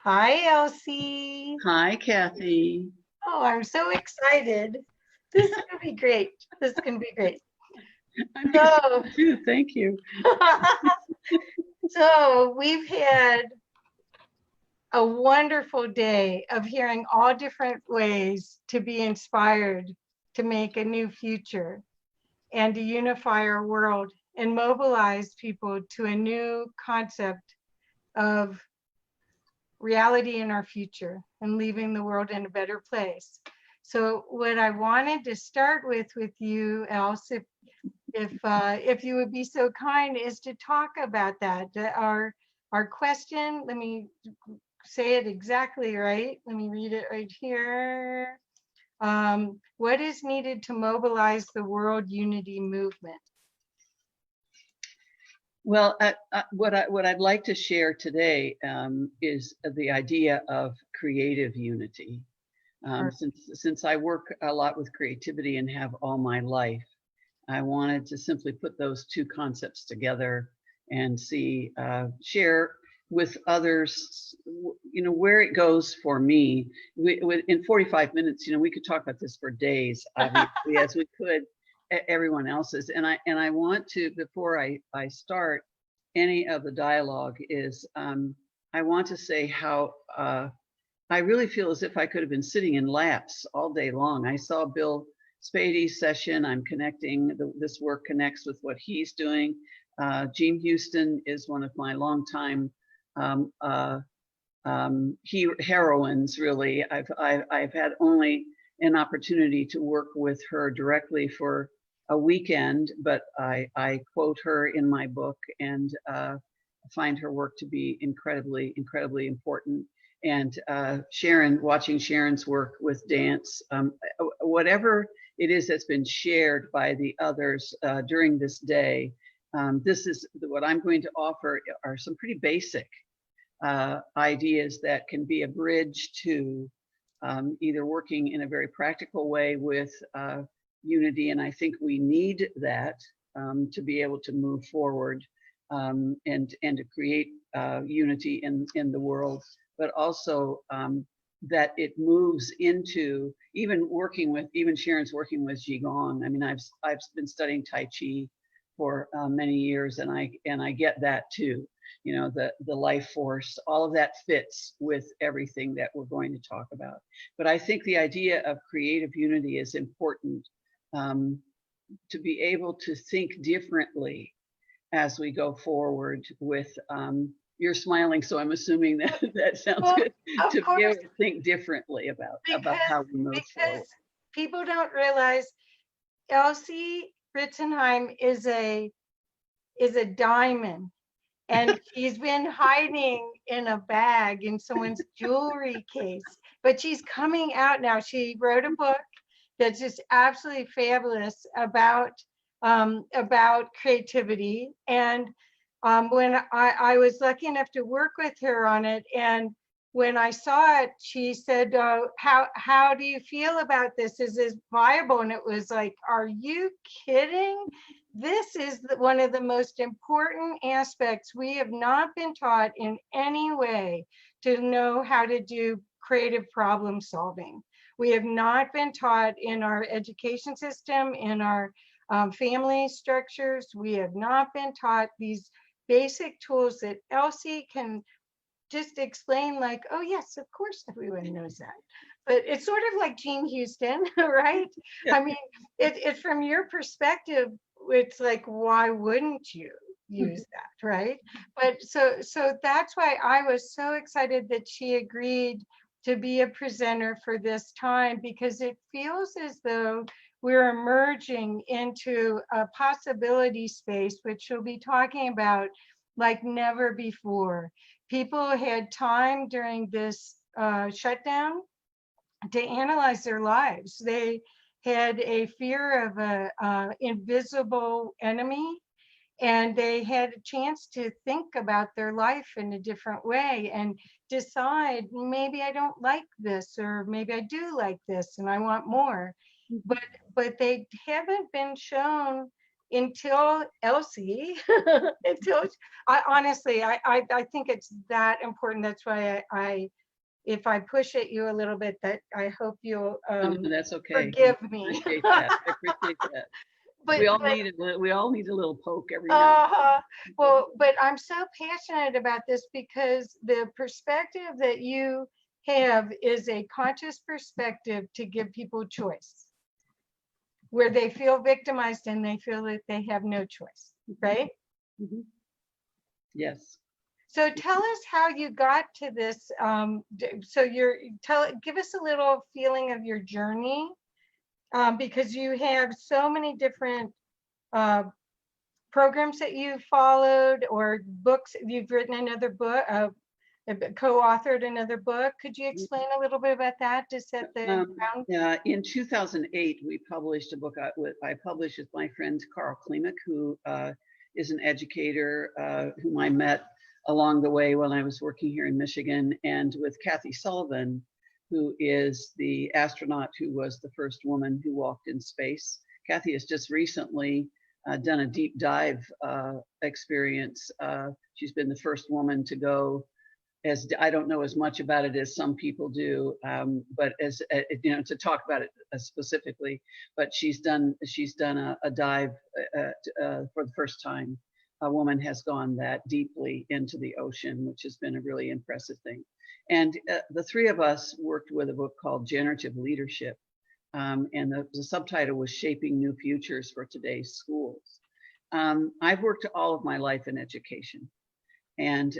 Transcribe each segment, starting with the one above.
Hi, Elsie. Hi, Kathy. Oh, I'm so excited. This is going to be great. This is going to be great. I'm So, excited too. Thank you. so we've had a wonderful day of hearing all different ways to be inspired to make a new future and to unify our world and mobilize people to a new concept of reality in our future and leaving the world in a better place. So what I wanted to start with you, Else, if you would be so kind, is to talk about that. Our question, let me say it exactly right. Let me read it right here. What is needed to mobilize the world unity movement? Well, what I'd like to share today is the idea of creative unity. Since I work a lot with creativity and have all my life, I wanted to simply put those two concepts together and share with others, where it goes for me. In 45 minutes, we could talk about this for days, obviously, as we could everyone else's. And I want to, before I start any of the dialogue, I want to say how I really feel as if I could have been sitting in laps all day long. I saw Bill Spady's session. I'm connecting, this work connects with what he's doing. Jean Houston is one of my longtime heroines, really. I've had only an opportunity to work with her directly for a weekend, but I quote her in my book and find her work to be incredibly, incredibly important. And watching Sharon's work with dance, whatever it is that's been shared by the others during this day, this is what I'm going to offer are some pretty basic ideas that can be a bridge to either working in a very practical way with unity, and I think we need that to be able to move forward and to create unity in the world, but also that it moves into even Sharon's working with Qigong. I mean, I've been studying Tai Chi for many years, and I get that too. The life force, all of that fits with everything that we're going to talk about. But I think the idea of creative unity is important, to be able to think differently as we go forward with, you're smiling, so I'm assuming that sounds good, to be able to think differently about how we move forward. People don't realize Elsie Ritizenhein is a diamond, and she's been hiding in a bag in someone's jewelry case, but she's coming out now. She wrote a book that's just absolutely fabulous about creativity. And when I was lucky enough to work with her on it, and when I saw it, she said, how do you feel about this? Is this viable? And it was like, are you kidding? This is one of the most important aspects. We have not been taught in any way to know how to do creative problem solving. We have not been taught in our education system, in our family structures. We have not been taught these basic tools that Elsie can just explain, like, oh yes, of course everyone knows that. But it's sort of like Jean Houston, right? I mean, it from your perspective, it's like, why wouldn't you use that, right? But so that's why I was so excited that she agreed to be a presenter for this time, because it feels as though we're emerging into a possibility space, which she'll be talking about like never before. People had time during this shutdown to analyze their lives. They had a fear of an invisible enemy, and they had a chance to think about their life in a different way and decide, maybe I don't like this, or maybe I do like this and I want more. But they haven't been shown until Elsie, until I honestly, I think it's that important. That's why if I push at you a little bit, that I hope you'll No, that's okay. forgive me. Appreciate that. I appreciate that. But we all need a little poke every now. Well, but I'm so passionate about this because the perspective that you have is a conscious perspective to give people choice, where they feel victimized and they feel that they have no choice, right? Mm-hmm. Yes. So tell us how you got to this. So give us a little feeling of your journey, because you have so many different programs that you followed, or books. You've written another book, co-authored another book. Could you explain a little bit about that to set the ground? In 2008, we published a book I published with my friend Carl Klimek, who is an educator whom I met along the way when I was working here in Michigan, and with Kathy Sullivan, who is the astronaut who was the first woman who walked in space. Kathy has just recently done a deep dive experience. She's been the first woman to go, as I don't know as much about it as some people do, but as you know, to talk about it specifically. But she's done a dive for the first time. A woman has gone that deeply into the ocean, which has been a really impressive thing. And the three of us worked with a book called Generative Leadership. And the subtitle was Shaping New Futures for Today's Schools. I've worked all of my life in education. And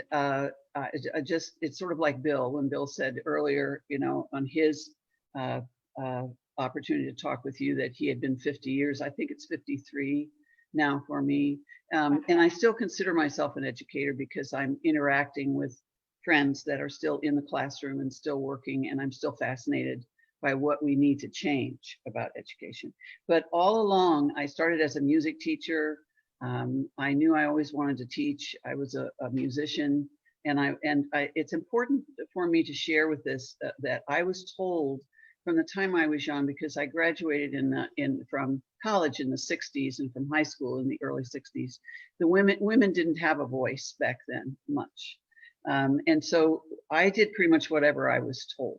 it's sort of like Bill, when Bill said earlier, you know, on his opportunity to talk with you, that he had been 50 years. I think it's 53 now for me. And I still consider myself an educator because I'm interacting with friends that are still in the classroom and still working, and I'm still fascinated by what we need to change about education. But all along, I started as a music teacher. I knew I always wanted to teach. I was a musician, and it's important for me to share with this that I was told from the time I was young, because I graduated from college in the 60s and from high school in the early 60s. The women didn't have a voice back then much, and so I did pretty much whatever I was told.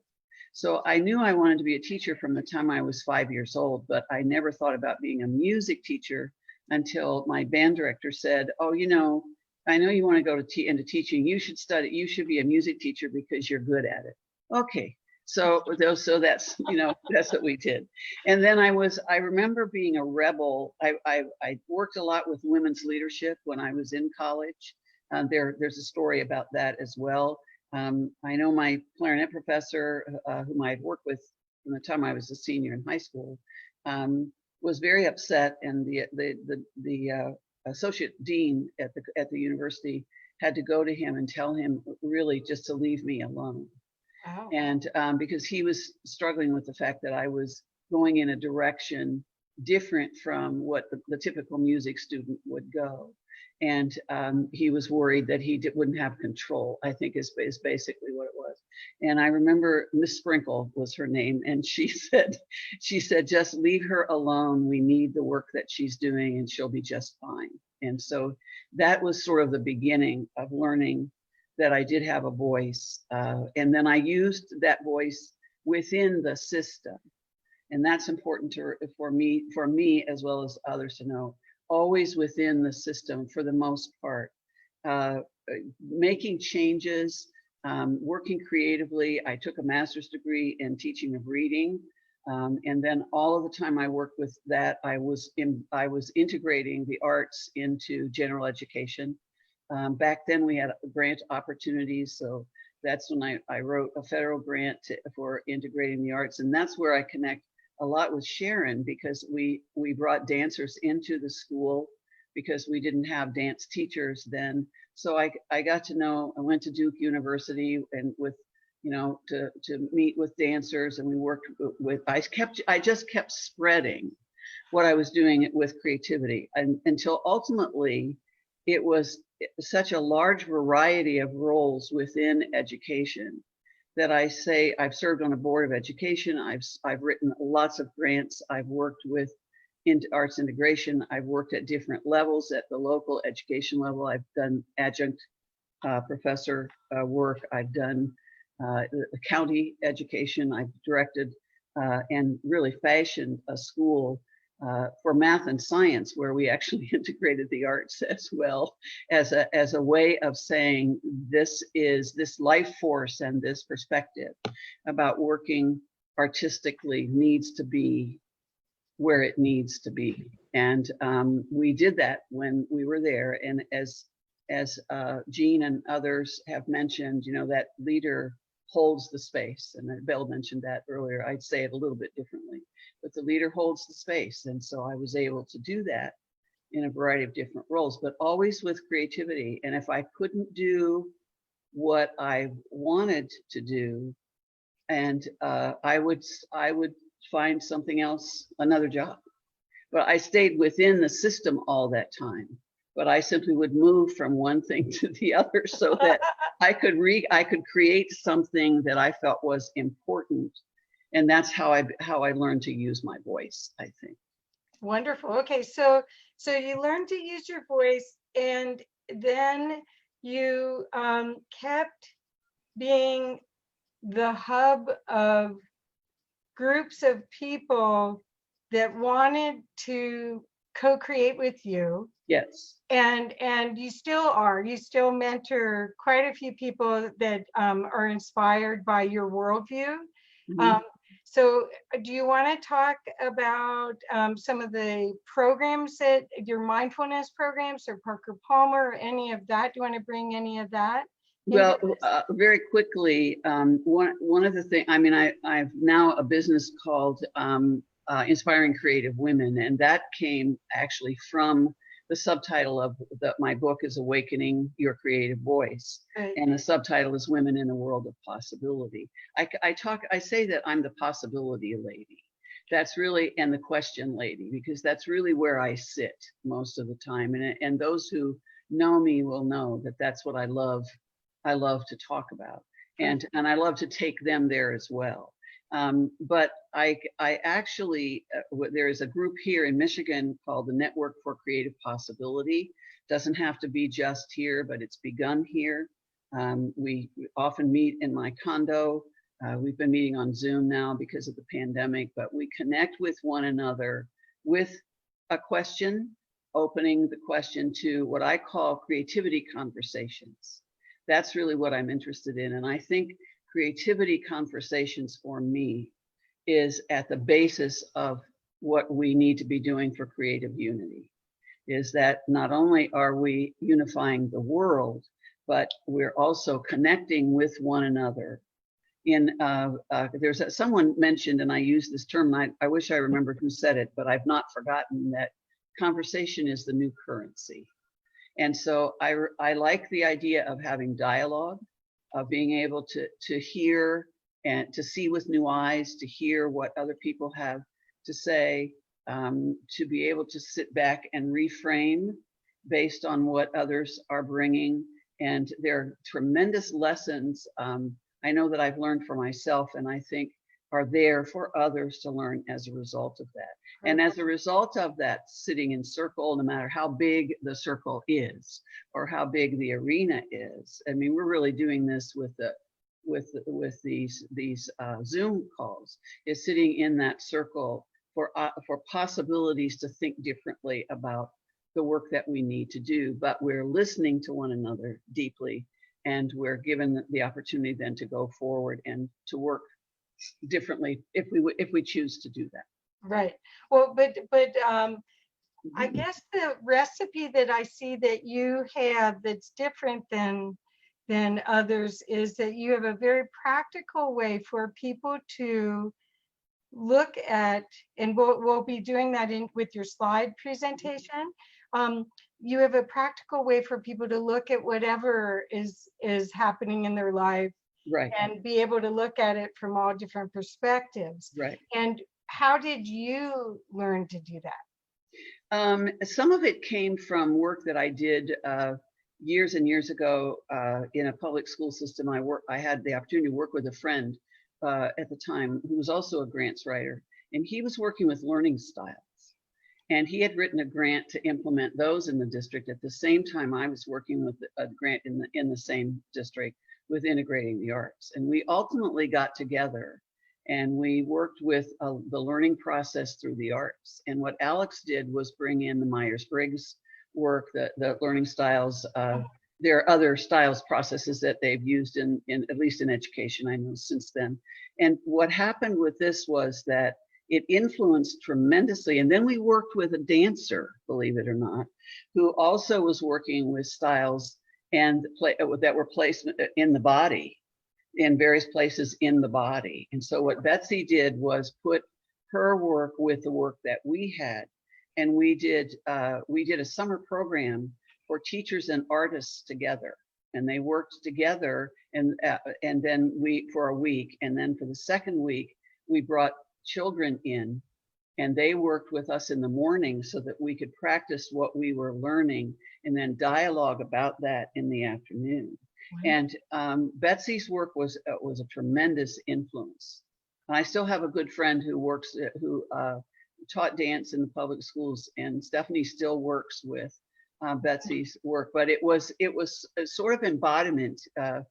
So I knew I wanted to be a teacher from the time I was 5 years old, but I never thought about being a music teacher until my band director said, "Oh, you know, I know you want to go into teaching. You should be a music teacher because you're good at it." Okay. So that's, you know, that's what we did. And then I remember being a rebel. I worked a lot with women's leadership when I was in college. There's a story about that as well. I know my clarinet professor, whom I had worked with from the time I was a senior in high school, was very upset, and the associate dean at the university had to go to him and tell him really just to leave me alone. Oh. And because he was struggling with the fact that I was going in a direction different from what the typical music student would go. And he was worried that he wouldn't have control, I think is basically what it was. And I remember Miss Sprinkle was her name, and she said, just leave her alone. We need the work that she's doing, and she'll be just fine. And so that was sort of the beginning of learning that I did have a voice. And then I used that voice within the system. And that's important for me as well as others to know. Always within the system for the most part, making changes, working creatively. I took a master's degree in teaching of reading, and then all of the time I worked with that, I was integrating the arts into general education. Back then we had grant opportunities, so that's when I wrote a federal grant for integrating the arts, and that's where I connect a lot with Sharon, because we brought dancers into the school because we didn't have dance teachers then. So I got to know, I went to Duke University and with, you know, to meet with dancers, and we worked with, I just kept spreading what I was doing with creativity, and until ultimately it was such a large variety of roles within education that I say I've served on a board of education. I've written lots of grants. I've worked with into arts integration. I've worked at different levels, at the local education level. I've done adjunct professor work. I've done the county education. I've directed and really fashioned a school for math and science, where we actually integrated the arts as well as a way of saying this life force and this perspective about working artistically needs to be where it needs to be. And we did that when we were there. And as Jean and others have mentioned, you know, that leader holds the space. And Bill mentioned that earlier. I'd say it a little bit differently, but the leader holds the space. And so I was able to do that in a variety of different roles, but always with creativity. And if I couldn't do what I wanted to do, and I would find something else, another job. But I stayed within the system all that time. But I simply would move from one thing to the other so that I could create something that I felt was important. And that's how I learned to use my voice, I think. Wonderful. Okay, so you learned to use your voice, and then you kept being the hub of groups of people that wanted to co-create with you. Yes. And you still are. You still mentor quite a few people that are inspired by your worldview. Mm-hmm. So do you want to talk about some of the programs, that your mindfulness programs, or Parker Palmer, or any of that? Do you want to bring any of that? Well, very quickly, one of the things, I mean, I've now a business called Inspiring Creative Women, and that came actually from the subtitle of my book is Awakening Your Creative Voice. Right. And the subtitle is Women in a World of Possibility. I say that I'm the possibility lady. That's really, and the question lady, because that's really where I sit most of the time. And those who know me will know that that's what I love to talk about. And I love to take them there as well. But I actually, there is a group here in Michigan called the Network for Creative Possibility. Doesn't have to be just here, but it's begun here. We often meet in my condo. We've been meeting on Zoom now because of the pandemic, but we connect with one another with a question, opening the question to what I call creativity conversations. That's really what I'm interested in. And I think creativity conversations for me is at the basis of what we need to be doing for creative unity, is that not only are we unifying the world, but we're also connecting with one another. There's someone mentioned, and I use this term, I wish I remembered who said it, but I've not forgotten that conversation is the new currency. And so I like the idea of having dialogue, of being able to hear and to see with new eyes, to hear what other people have to say, to be able to sit back and reframe based on what others are bringing. And there are tremendous lessons I know that I've learned for myself, and I think are there for others to learn as a result of that. Right. And as a result of that, sitting in circle, no matter how big the circle is or how big the arena is, I mean, we're really doing this with these Zoom calls, is sitting in that circle for possibilities to think differently about the work that we need to do, but we're listening to one another deeply, and we're given the opportunity then to go forward and to work differently if we choose to do that. Right. Well, but I guess the recipe that I see that you have that's different than others is that you have a very practical way for people to look at, and we'll be doing that with your slide presentation. You have a practical way for people to look at whatever is happening in their life, right, and be able to look at it from all different perspectives. Right. And how did you learn to do that? Some of it came from work that I did years and years ago in a public school system. I had the opportunity to work with a friend at the time who was also a grants writer, and he was working with learning styles. And he had written a grant to implement those in the district. At the same time, I was working with a grant in the same district with integrating the arts. And we ultimately got together and we worked with the learning process through the arts. And what Alex did was bring in the Myers-Briggs work, the learning styles. There are other styles processes that they've used in at least in education, I know, since then. And what happened with this was that it influenced tremendously. And then we worked with a dancer, believe it or not, who also was working with styles and that were placed in the body, in various places in the body. And so what Betsy did was put her work with the work that we had. And we did a summer program for teachers and artists together. And they worked together and then for a week. And then for the second week, we brought children in and they worked with us in the morning so that we could practice what we were learning and then dialogue about that in the afternoon. Wow. And Betsy's work was a tremendous influence. And I still have a good friend who taught dance in the public schools, and Stephanie still works with Betsy's work, but it was a sort of embodiment, that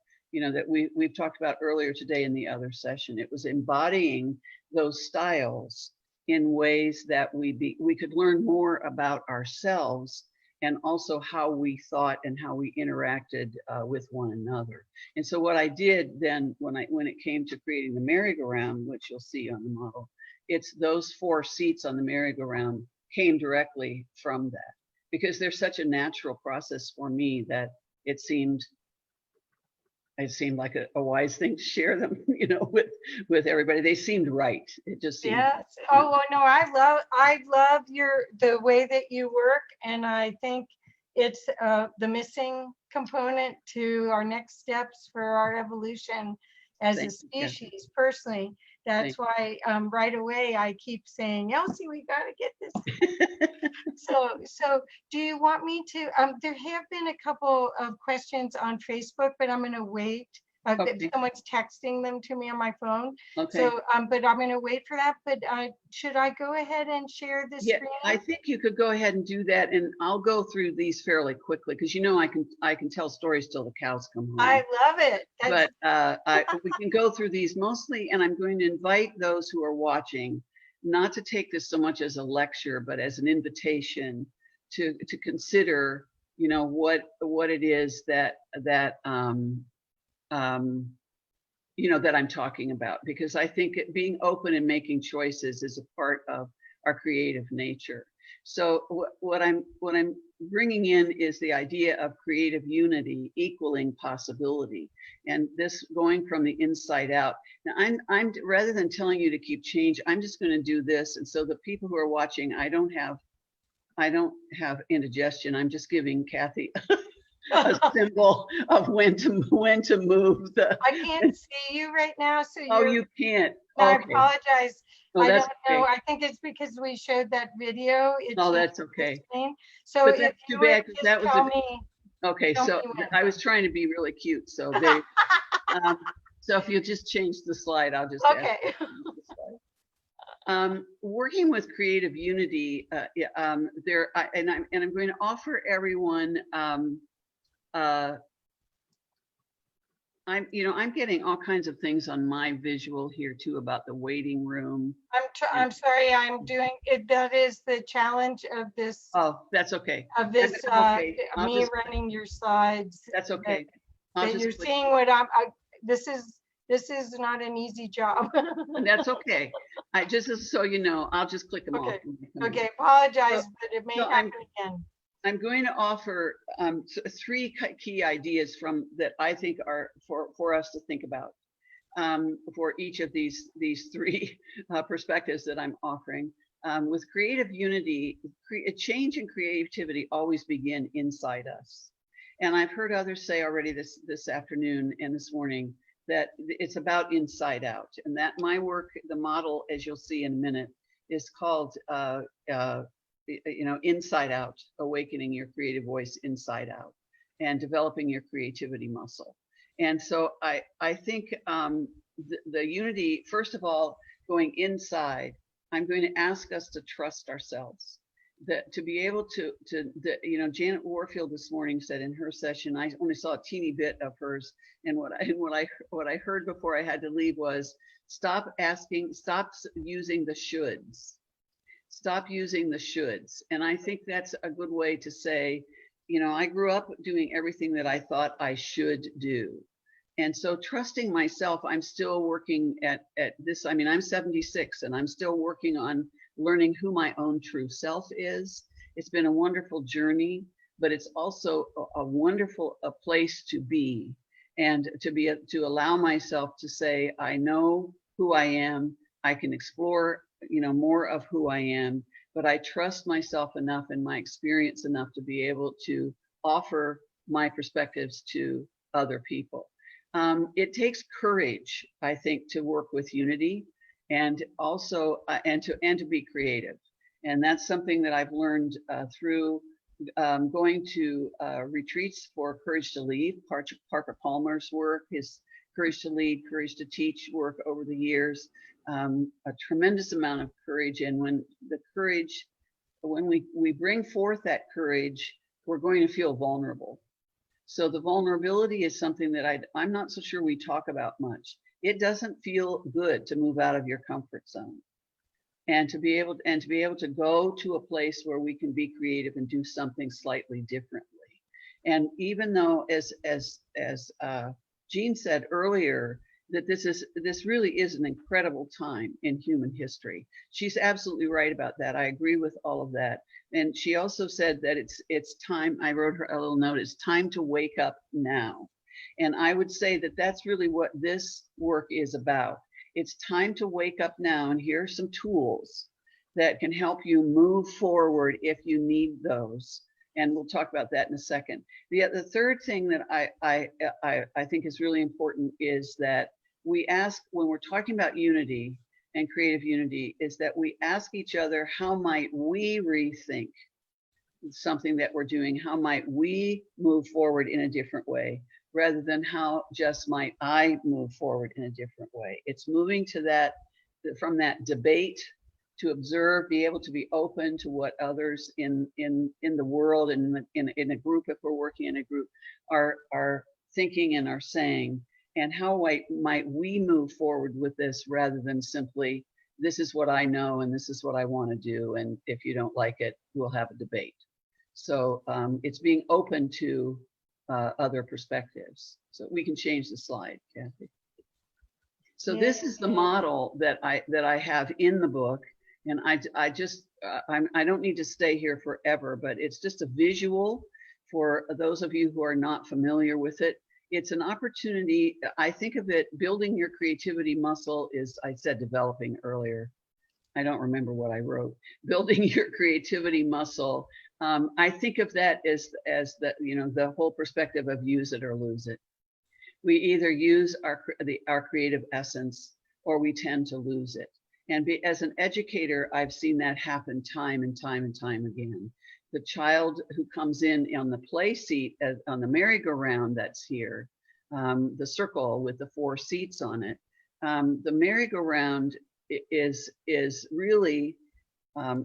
we've talked about earlier today in the other session. It was embodying those styles in ways that we could learn more about ourselves and also how we thought and how we interacted with one another. And so what I did then when it came to creating the merry-go-round, which you'll see on the model, it's those 4 seats on the merry-go-round came directly from that, because there's such a natural process for me that it seemed like a wise thing to share them, with everybody. They seemed right. It just seemed. Yes. Oh, well, no, I love the way that you work, and I think it's the missing component to our next steps for our evolution as a species. Personally, that's why right away I keep saying, Elsie, we got to get this. So do you want me to, there have been a couple of questions on Facebook, but I'm going to wait. Okay. Someone's texting them to me on my phone. Okay. So, but I'm going to wait for that. But should I go ahead and share this screen? I think you could go ahead and do that, and I'll go through these fairly quickly because I can tell stories till the cows come home. I love it. But we can go through these mostly, and I'm going to invite those who are watching not to take this so much as a lecture, but as an invitation to consider, what it is that I'm talking about, because I think being open and making choices is a part of our creative nature. So what I'm bringing in is the idea of creative unity equaling possibility, and this going from the inside out. Now I'm rather than telling you to keep change, I'm just going to do this, and so the people who are watching, I don't have indigestion. I'm just giving Kathy a symbol of when to move the. I can't see you right now, so you can't. No, okay. I apologize. Oh, I don't know. I think it's because we showed that video. That's okay. So but that's too bad, because that was okay. So I was trying to be really cute. So they, so if you just change the slide, I'll just okay. Working with creative unity, I'm going to offer everyone. I'm getting all kinds of things on my visual here too about the waiting room. I'm sorry, I'm doing it. That is the challenge of this. Oh, that's okay. Of this, okay. Me running your slides. That's okay. That you're seeing what this is not an easy job. That's okay. Just so you know, I'll just click them off. Okay, apologize, but it may happen again. I'm going to offer 3 key ideas that I think are for us to think about for each of these 3 perspectives that I'm offering. With creative unity, change and creativity always begin inside us. And I've heard others say already this afternoon and this morning that it's about inside out, and that my work, the model, as you'll see in a minute, is called inside out, awakening your creative voice inside out and developing your creativity muscle. And so I think the unity, first of all, going inside, I'm going to ask us to trust ourselves that to be able you know, Janet Warfield this morning said in her session, I only saw a teeny bit of hers, and what I heard before I had to leave was stop using the shoulds. Stop using the shoulds. And I think that's a good way to say, you know, I grew up doing everything that I thought I should do. And so trusting myself, I'm still working at this. I mean, I'm 76 and I'm still working on learning who my own true self is. It's been a wonderful journey, but it's also a wonderful place to be, and to allow myself to say, I know who I am. I can explore, you know, more of who I am, but I trust myself enough and my experience enough to be able to offer my perspectives to other people. It takes courage, I think, to work with unity, and also and to be creative. And that's something that I've learned through going to retreats for Courage to Lead, Parker Palmer's work, his Courage to Lead, Courage to Teach work over the years. A tremendous amount of courage. And when we bring forth that courage, we're going to feel vulnerable. So the vulnerability is something that I'm not so sure we talk about much. It doesn't feel good to move out of your comfort zone, and to be able to go to a place where we can be creative and do something slightly differently. And even though, as Jean said earlier, that this really is an incredible time in human history. She's absolutely right about that. I agree with all of that. And she also said that it's time, I wrote her a little note, it's time to wake up now. And I would say that that's really what this work is about. It's time to wake up now, and here are some tools that can help you move forward if you need those. And we'll talk about that in a second. The third thing that I think is really important is that we ask, when we're talking about unity and creative unity, is that we ask each other, how might we rethink something that we're doing? How might we move forward in a different way, rather than how just might I move forward in a different way? It's moving to that, from that debate, to observe, be able to be open to what others in the world and in a group, if we're working in a group, are thinking and are saying. And how might we move forward with this, rather than simply, this is what I know and this is what I want to do, and if you don't like it, we'll have a debate. So it's being open to other perspectives. So we can change the slide, Kathy. So this is the model that I have in the book, and I don't need to stay here forever, but it's just a visual for those of you who are not familiar with it. It's an opportunity. I think of it, building your creativity muscle is, I said developing earlier. I don't remember what I wrote. Building your creativity muscle. I think of that as the, you know, the whole perspective of use it or lose it. We either use our creative essence, or we tend to lose it. And as an educator, I've seen that happen time and time and time again. The child who comes in on the play seat, on the merry-go-round that's here, the circle with the 4 seats on it, the merry-go-round is really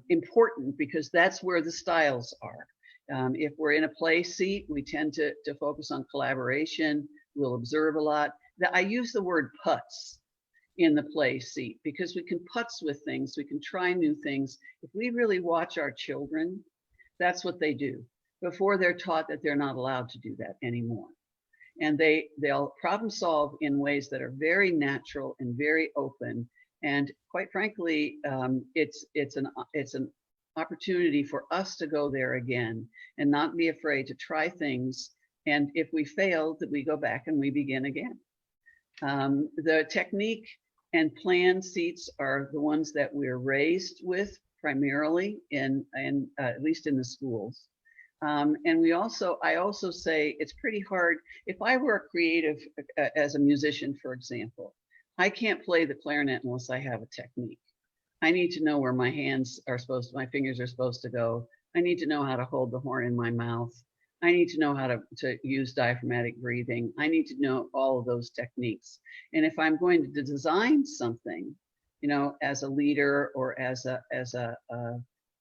important, because that's where the styles are. If we're in a play seat, we tend to focus on collaboration. We'll observe a lot. I use the word putz in the play seat, because we can putz with things. We can try new things. If we really watch our children, that's what they do before they're taught that they're not allowed to do that anymore. And they'll problem solve in ways that are very natural and very open. And quite frankly, it's an opportunity for us to go there again and not be afraid to try things. And if we fail, that we go back and we begin again. The technique and plan seats are the ones that we're raised with primarily at least in the schools. And I also say it's pretty hard. If I were a creative as a musician, for example, I can't play the clarinet unless I have a technique. I need to know where my fingers are supposed to go. I need to know how to hold the horn in my mouth. I need to know how to use diaphragmatic breathing. I need to know all of those techniques. And if I'm going to design something, you know, as a leader or as a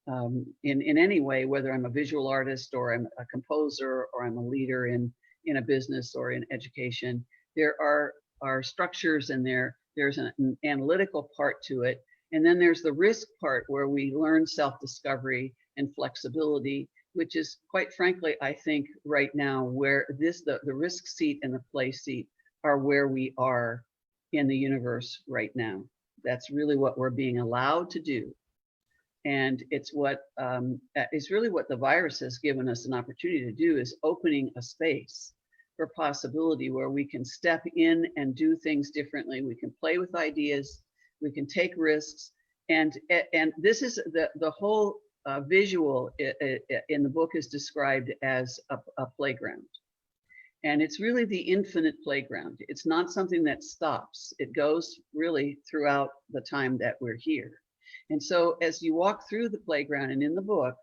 in any way, whether I'm a visual artist or I'm a composer or I'm a leader in a business or in education. There are structures and there's an analytical part to it. And then there's the risk part where we learn self-discovery and flexibility, which is quite frankly, I think right now where the risk seat and the play seat are where we are in the universe right now. That's really what we're being allowed to do. And it's really what the virus has given us an opportunity to do, is opening a space for possibility where we can step in and do things differently. We can play with ideas, we can take risks. And this is the whole visual in the book is described as a playground. And it's really the infinite playground. It's not something that stops. It goes really throughout the time that we're here. And so as you walk through the playground, and in the book,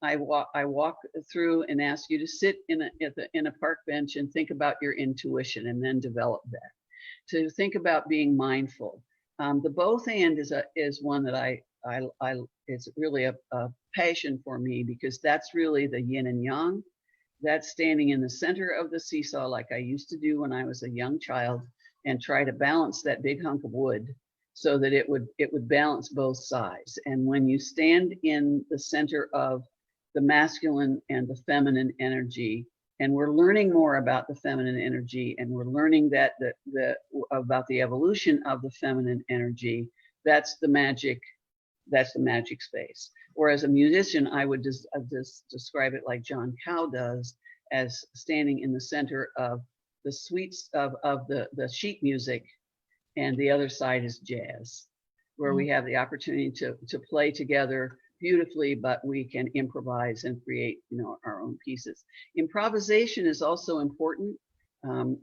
I walk through and ask you to sit in a park bench and think about your intuition and then develop that. To think about being mindful. The both and is one that it's really a passion for me, because that's really the yin and yang. That's standing in the center of the seesaw like I used to do when I was a young child, and try to balance that big hunk of wood so that it would balance both sides. And when you stand in the center of the masculine and the feminine energy, and we're learning more about the feminine energy, and we're learning that about the evolution of the feminine energy, that's the magic space. Or as a musician, I would just describe it like John Cow does, as standing in the center of the sweets of the sheet music, and the other side is jazz, where we have the opportunity to play together beautifully, but we can improvise and create, our own pieces. Improvisation is also important.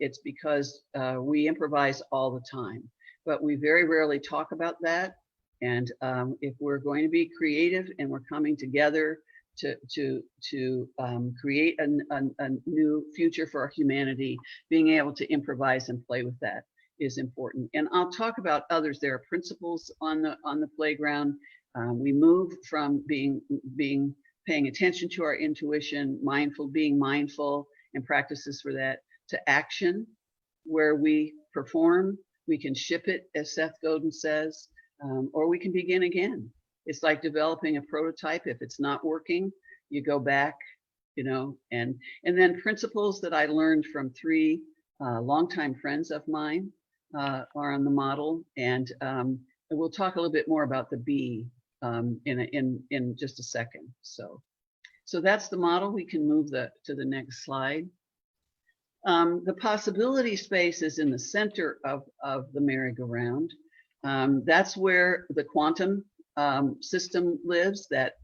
It's because we improvise all the time, but we very rarely talk about that. And if we're going to be creative and we're coming together to create a new future for our humanity, being able to improvise and play with that is important. And I'll talk about others. There are principles on the playground. We move from paying attention to our intuition, being mindful and practices for that, to action, where we perform. We can ship it, as Seth Godin says. Or we can begin again. It's like developing a prototype. If it's not working, you go back, and then principles that I learned from three longtime friends of mine are on the model. And we'll talk a little bit more about the B in just a second. So that's the model. We can move to the next slide. The possibility space is in the center of the merry-go-round. That's where the quantum system lives, that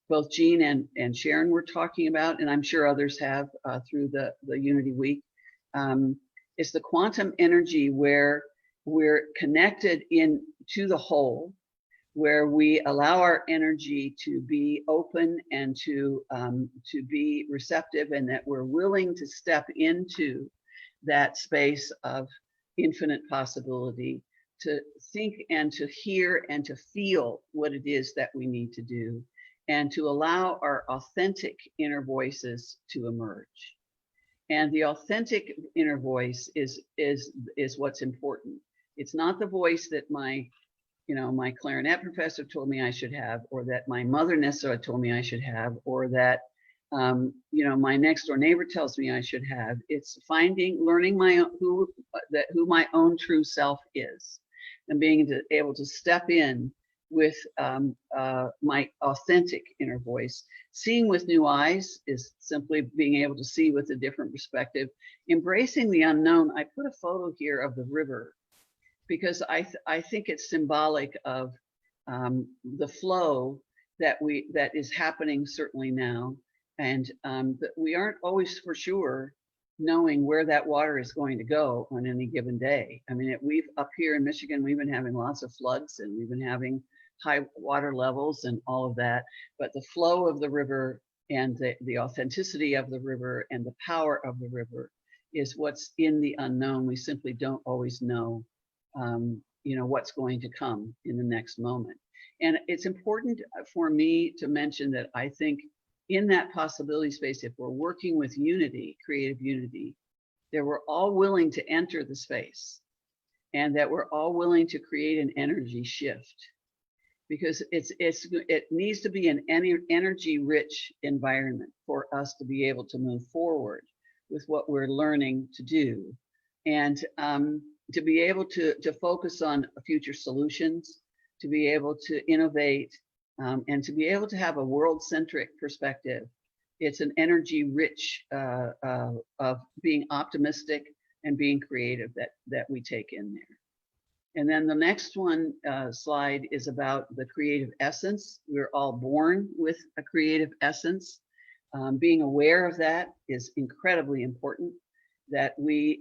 both Jean and Sharon were talking about, and I'm sure others have through the Unity Week. It's the quantum energy where we're connected to the whole, where we allow our energy to be open and to be receptive, and that we're willing to step into that space of infinite possibility, to think and to hear and to feel what it is that we need to do, and to allow our authentic inner voices to emerge. And the authentic inner voice is what's important. It's not the voice that my clarinet professor told me I should have, or that my mother necessarily told me I should have, or that my next door neighbor tells me I should have. It's learning who my own true self is, and being able to step in with my authentic inner voice. Seeing with new eyes is simply being able to see with a different perspective. Embracing the unknown. I put a photo here of the river because I think it's symbolic of the flow that is happening certainly now, and that we aren't always for sure knowing where that water is going to go on any given day. I mean, we've up here in Michigan, we've been having lots of floods, and we've been having high water levels and all of that, but the flow of the river and the authenticity of the river and the power of the river is what's in the unknown. We simply don't always know, what's going to come in the next moment. And it's important for me to mention that I think in that possibility space, if we're working with unity, creative unity, that we're all willing to enter the space and that we're all willing to create an energy shift, because it needs to be an energy rich environment for us to be able to move forward with what we're learning to do, and to be able to focus on future solutions, to be able to innovate, and to be able to have a world-centric perspective. It's an energy-rich of being optimistic and being creative that we take in there. And then the next one slide is about the creative essence. We're all born with a creative essence. Being aware of that is incredibly important. That we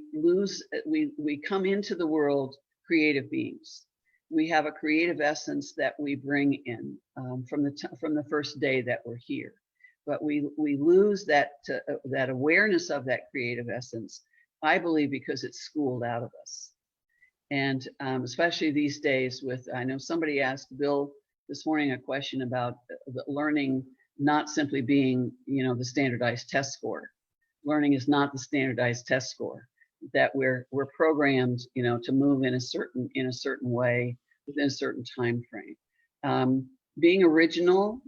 come into the world creative beings. We have a creative essence that we bring in from the first day that we're here, but we lose that awareness of that creative essence, I believe, because it's schooled out of us. And especially these days I know somebody asked Bill this morning a question about the learning not simply being, the standardized test score. Learning is not the standardized test score. That we're programmed, to move in a certain way within a certain time frame. Being original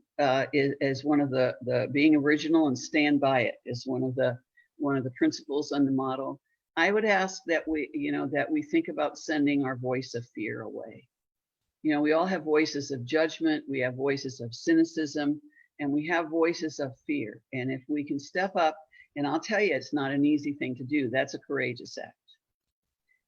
is one of the being original and stand by it is one of the principles on the model. I would ask that we think about sending our voice of fear away. We all have voices of judgment, we have voices of cynicism, and we have voices of fear. And if we can step up, and I'll tell you, it's not an easy thing to do. That's a courageous act.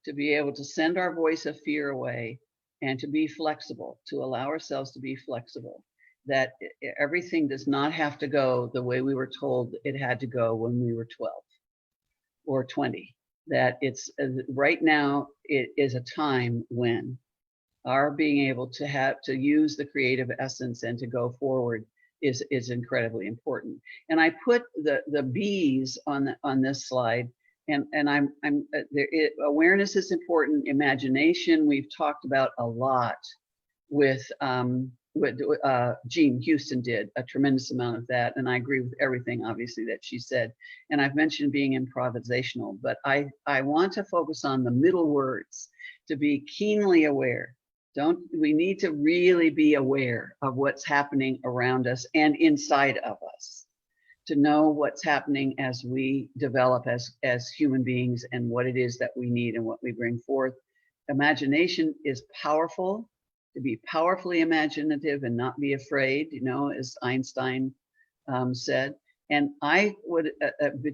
To be able to send our voice of fear away and to be flexible, to allow ourselves to be flexible, that everything does not have to go the way we were told it had to go when we were 12 or 20. That it's right now, it is a time when our being able to use the creative essence and to go forward is incredibly important. And I put the B's on this slide, and awareness is important. Imagination we've talked about a lot with Jean Houston did a tremendous amount of that, and I agree with everything obviously that she said. And I've mentioned being improvisational, but I want to focus on the middle words, to be keenly aware. We need to really be aware of what's happening around us and inside of us, to know what's happening as we develop as human beings and what it is that we need and what we bring forth. Imagination is powerful. To be powerfully imaginative and not be afraid, as Einstein said. And I would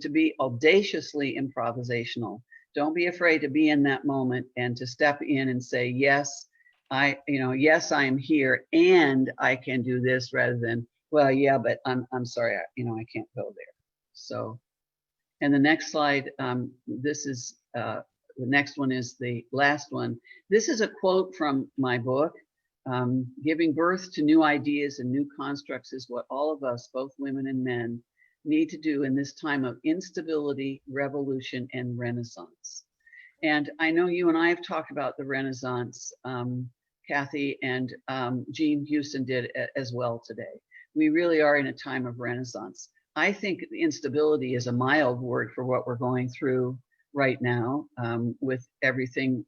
to be audaciously improvisational. Don't be afraid to be in that moment and to step in and say, yes, yes, I'm here and I can do this, rather than, well, yeah, but I'm sorry, I can't go there. So, and the next slide, this is the next one is the last one. This is a quote from my book. Giving birth to new ideas and new constructs is what all of us, both women and men, need to do in this time of instability, revolution, and renaissance. And I know you and I have talked about the Renaissance, Kathy, and Jean Houston did as well today. We really are in a time of Renaissance. I think instability is a mild word for what we're going through right now, with everything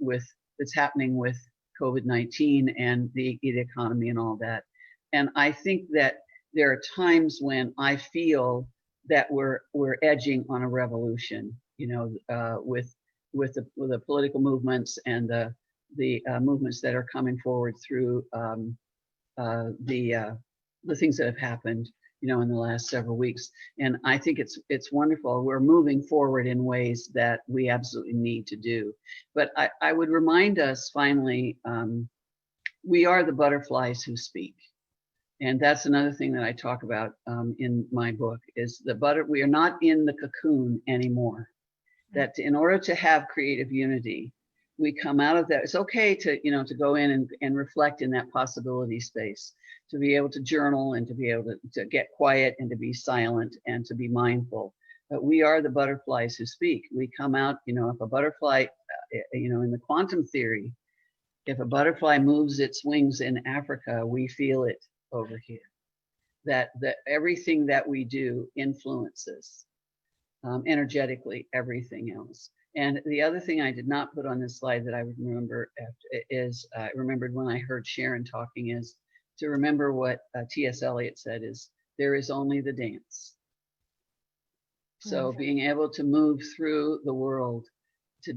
that's happening with COVID-19 and the economy and all that. And I think that there are times when I feel that we're edging on a revolution, with the political movements and the movements that are coming forward through the things that have happened, in the last several weeks. And I think it's wonderful. We're moving forward in ways that we absolutely need to do. But I would remind us finally, we are the butterflies who speak. And that's another thing that I talk about in my book, is we are not in the cocoon anymore. That in order to have creative unity, we come out of that. It's okay to go in and reflect in that possibility space, to be able to journal and to be able to get quiet and to be silent and to be mindful. But we are the butterflies who speak. We come out, if a butterfly, in the quantum theory, If a butterfly moves its wings in Africa, we feel it over here. That everything that we do influences energetically everything else. And the other thing I did not put on this slide that I would remember is, I remembered when I heard Sharon talking, is to remember what T.S. Eliot said is, there is only the dance. So being able to move through the world, to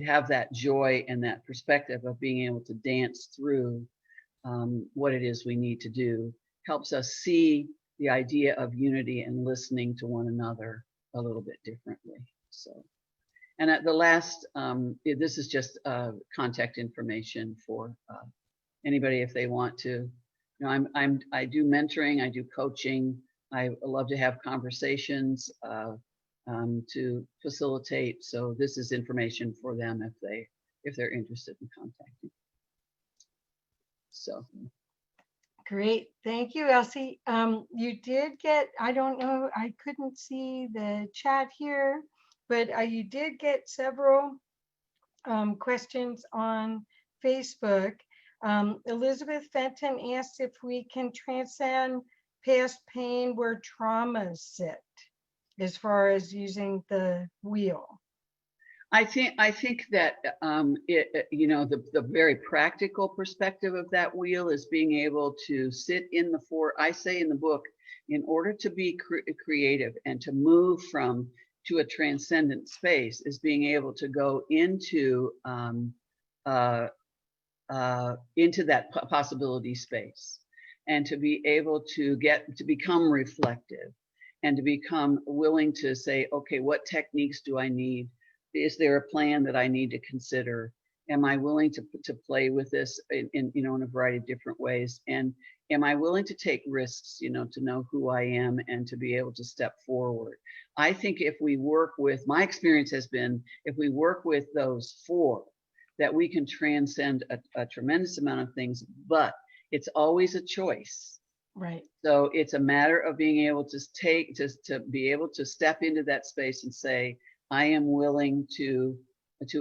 have that joy and that perspective of being able to dance through what it is we need to do, helps us see the idea of unity and listening to one another a little bit differently. So, and at the last, this is just contact information for anybody if they want to. You know, I do mentoring, I do coaching. I love to have conversations to facilitate. So this is information for them if they're interested in contacting. So. Great, thank you, Elsie. You did get, I don't know, I couldn't see the chat here, but you did get several questions on Facebook. Elizabeth Fenton asked if we can transcend past pain where traumas sit, as far as using the wheel. I think that you know, the very practical perspective of that wheel is being able to sit in the I say in the book, in order to be creative and to move to a transcendent space, is being able to go into that possibility space, and to be able to become reflective, and to become willing to say, okay, what techniques do I need? Is there a plan that I need to consider? Am I willing to play with this in you know, in a variety of different ways? And am I willing to take risks, you know, to know who I am and to be able to step forward? I think if we work with, my experience has been, if we work with those four, that we can transcend a tremendous amount of things, but it's always a choice. Right. So it's a matter of being able to be able to step into that space and say, I am willing to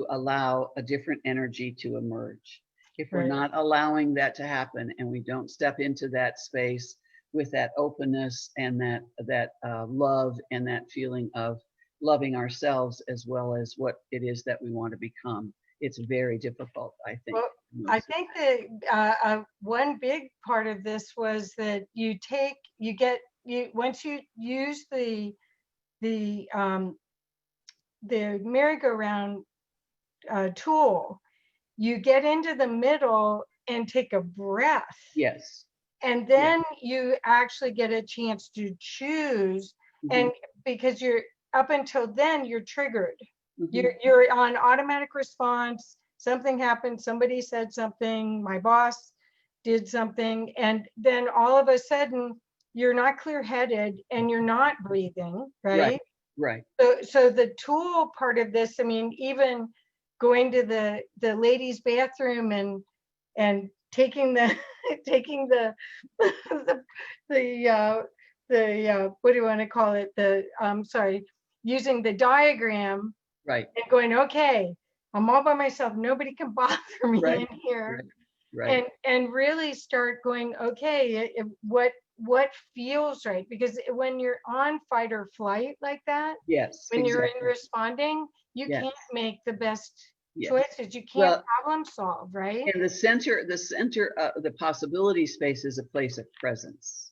allow a different energy to emerge. If we're not allowing that to happen, and we don't step into that space with that openness and that love and that feeling of loving ourselves as well as what it is that we want to become, it's very difficult, I think. Well, I think that one big part of this was that once you use the merry-go-round tool, you get into the middle and take a breath. Yes. And then you actually get a chance to choose. And because you're, up until then, you're triggered. You're on automatic response. Something happened, somebody said something, my boss did something, and then all of a sudden you're not clear-headed and you're not breathing, right? Right. So the tool part of this, I mean, even going to the ladies' bathroom and taking the what do you want to call it? Using the diagram. Right. And going, okay, I'm all by myself. Nobody can bother me in here. Right. And really start going, okay, what feels right? Because when you're on fight or flight like that, when you're in responding, you can't make the best choices. You can't problem solve, right? And the center, the possibility space is a place of presence.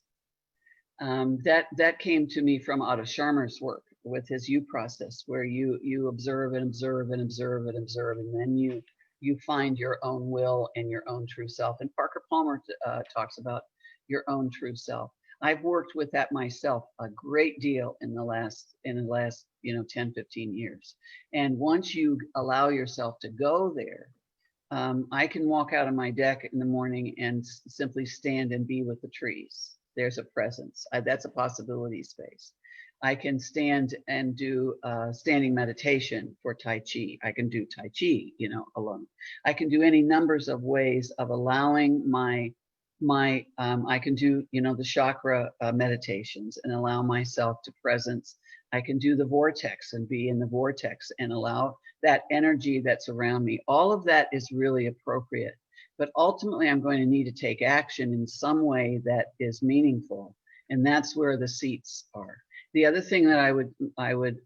That came to me from Otto Scharmer's work with his U process, where you observe and observe and observe and observe, and then you find your own will and your own true self. And Parker Palmer talks about your own true self. I've worked with that myself a great deal in the last 10, 15 years. And once you allow yourself to go there, I can walk out on my deck in the morning and simply stand and be with the trees. There's a presence. That's a possibility space. I can stand and do standing meditation for Tai Chi. I can do Tai Chi, you know, alone. I can do any numbers of ways of allowing I can do, you know, the chakra meditations and allow myself to presence. I can do the vortex and be in the vortex and allow that energy that's around me. All of that is really appropriate. But ultimately, I'm going to need to take action in some way that is meaningful. And that's where the seats are. The other thing that I would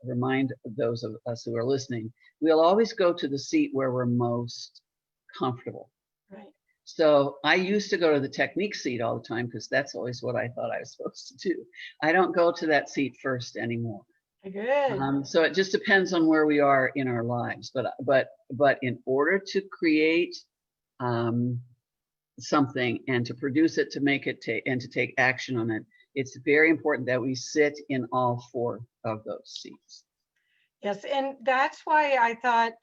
remind those of us who are listening, we'll always go to the seat where we're most comfortable. Right. So I used to go to the technique seat all the time because that's always what I thought I was supposed to do. I don't go to that seat first anymore. Good. So it just depends on where we are in our lives. But in order to create something and to produce it, to make it and to take action on it, it's very important that we sit in all four of those seats. Yes, and that's why I thought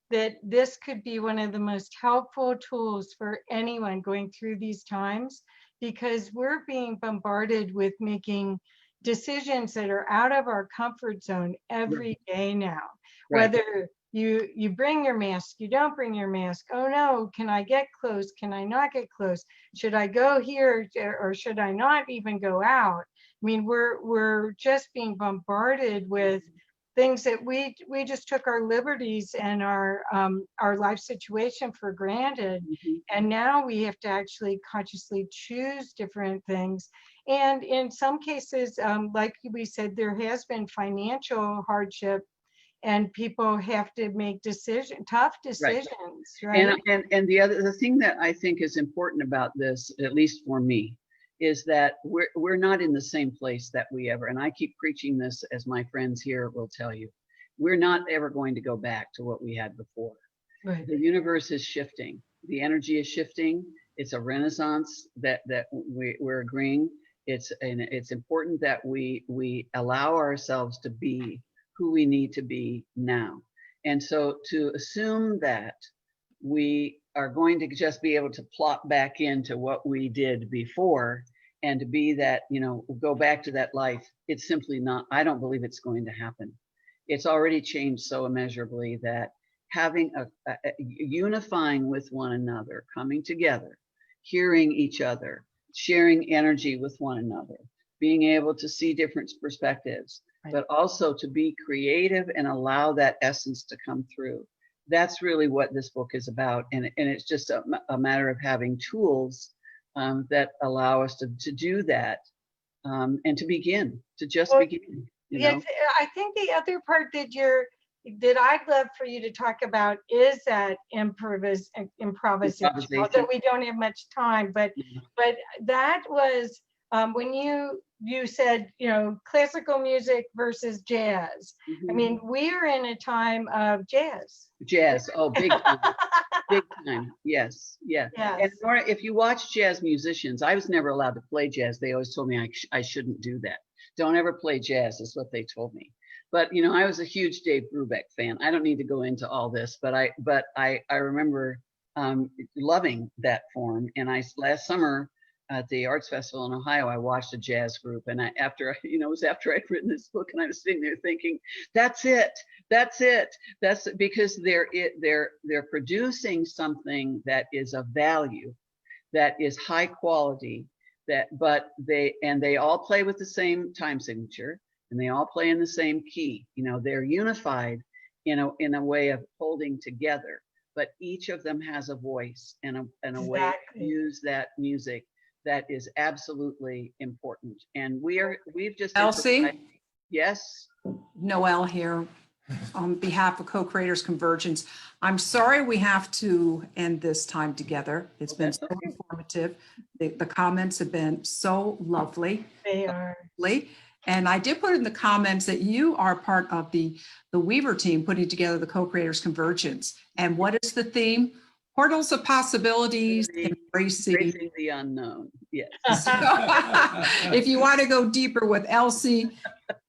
that this could be one of the most helpful tools for anyone going through these times, because we're being bombarded with making decisions that are out of our comfort zone every day now. Right. Whether you bring your mask, you don't bring your mask. Oh no, can I get close? Can I not get close? Should I go here or should I not even go out? I mean, we're just being bombarded with things that we just took our liberties and our life situation for granted. And now we have to actually consciously choose different things. And in some cases, like we said, there has been financial hardship and people have to make tough decisions, right? And the thing that I think is important about this, at least for me, is that we're not in the same place that we ever, and I keep preaching this as my friends here will tell you, we're not ever going to go back to what we had before. Right. The universe is shifting. The energy is shifting. It's a renaissance that we're agreeing. It's important that we allow ourselves to be who we need to be now. And so to assume that we are going to just be able to plop back into what we did before and to be that, go back to that life, it's simply not, I don't believe it's going to happen. It's already changed so immeasurably that having unifying with one another, coming together, hearing each other, sharing energy with one another, being able to see different perspectives, but also to be creative and allow that essence to come through. That's really what this book is about. And it's just a matter of having tools that allow us to do that and to begin, to just begin. Yes, I think the other part that I'd love for you to talk about is that improvisation, although we don't have much time, but that was when you said, classical music versus jazz. I mean, we are in a time of jazz. Jazz, oh, big time. Big time, yes, yeah. Yes. And if you watch jazz musicians, I was never allowed to play jazz. They always told me I shouldn't do that. Don't ever play jazz, is what they told me. But I was a huge Dave Brubeck fan. I don't need to go into all this, but I remember loving that form. And last summer at the Arts Festival in Ohio, I watched a jazz group, and it was after I'd written this book, and I was sitting there thinking, that's it. That's because they're producing something that is of value, that is high quality, but they all play with the same time signature, and they all play in the same key. They're unified in a way of holding together, but each of them has a voice and a way to use that music that is absolutely important. And we've just Elsie? Yes. Noelle here on behalf of co-creators Convergence. I'm sorry we have to end this time together. It's been so informative. The comments have been so lovely. They are. And I did put in the comments that you are part of the Weaver team putting together the co-creators Convergence. And what is the theme? Portals of possibilities, embracing the unknown. Yes. So, if you want to go deeper with Elsie,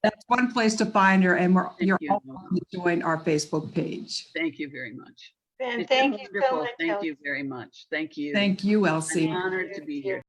that's one place to find her, and you're all welcome to join our Facebook page. Thank you very much. And thank you so much. Thank you very much. Thank you. Thank you, Elsie. I'm honored to be here.